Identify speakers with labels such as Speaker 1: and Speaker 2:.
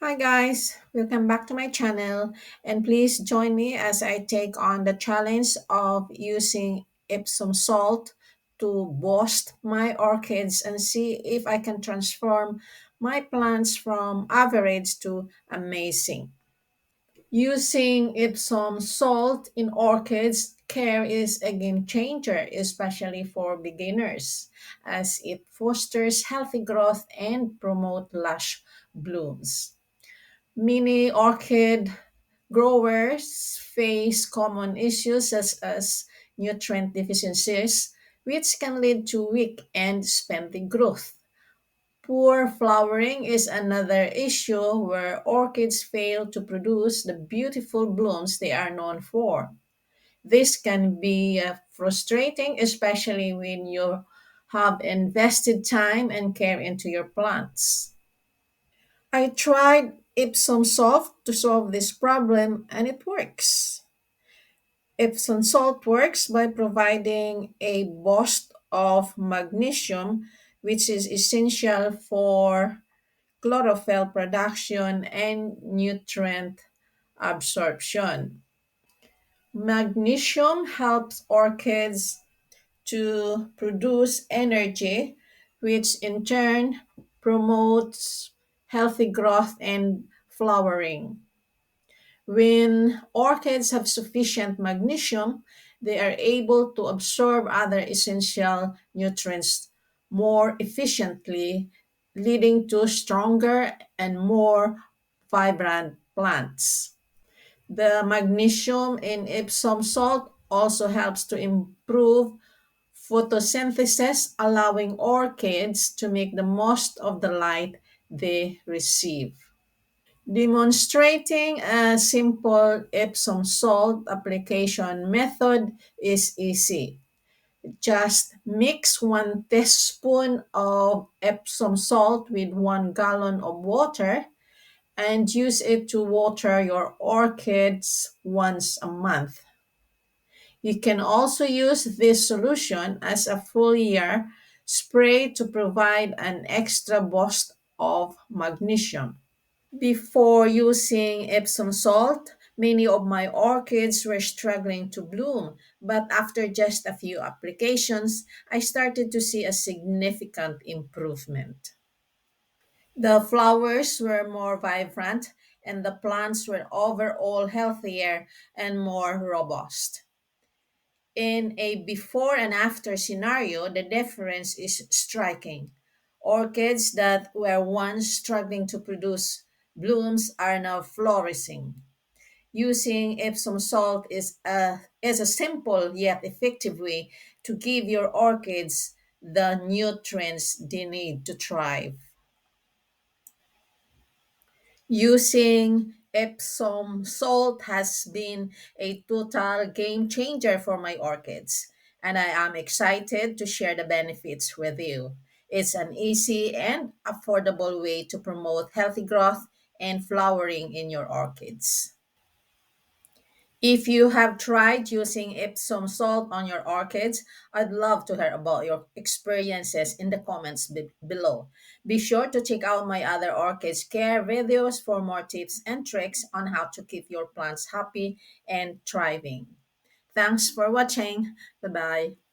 Speaker 1: Hi guys, welcome back to my channel and please join me as I take on the challenge of using Epsom salt to boost my orchids and see if I can transform my plants from average to amazing. Using Epsom salt in orchids care is a game changer, especially for beginners, as it fosters healthy growth and promote lush blooms. Many orchid growers face common issues such as nutrient deficiencies, which can lead to weak and stunted growth. Poor flowering is another issue where orchids fail to produce the beautiful blooms they are known for. This can be frustrating, especially when you have invested time and care into your plants. I tried Epsom salt to solve this problem and it works. Epsom salt works by providing a boost of magnesium, which is essential for chlorophyll production and nutrient absorption. Magnesium helps orchids to produce energy, which in turn promotes healthy growth and flowering. When orchids have sufficient magnesium, they are able to absorb other essential nutrients more efficiently, leading to stronger and more vibrant plants. The magnesium in Epsom salt also helps to improve photosynthesis, allowing orchids to make the most of the light they receive. Demonstrating a simple Epsom salt application method is easy. Just mix 1 teaspoon of Epsom salt with 1 gallon of water and use it to water your orchids once a month. You can also use this solution as a foliar spray to provide an extra boost of magnesium. Before using Epsom salt, many of my orchids were struggling to bloom, but after just a few applications, I started to see a significant improvement. The flowers were more vibrant, and the plants were overall healthier and more robust. In a before and after scenario, the difference is striking. Orchids that were once struggling to produce blooms are now flourishing. Using Epsom salt is a simple yet effective way to give your orchids the nutrients they need to thrive. Using Epsom salt has been a total game changer for my orchids, and I am excited to share the benefits with you. It's an easy and affordable way to promote healthy growth and flowering in your orchids. If you have tried using Epsom salt on your orchids, I'd love to hear about your experiences in the comments below. Be sure to check out my other orchids care videos for more tips and tricks on how to keep your plants happy and thriving. Thanks for watching. Bye bye.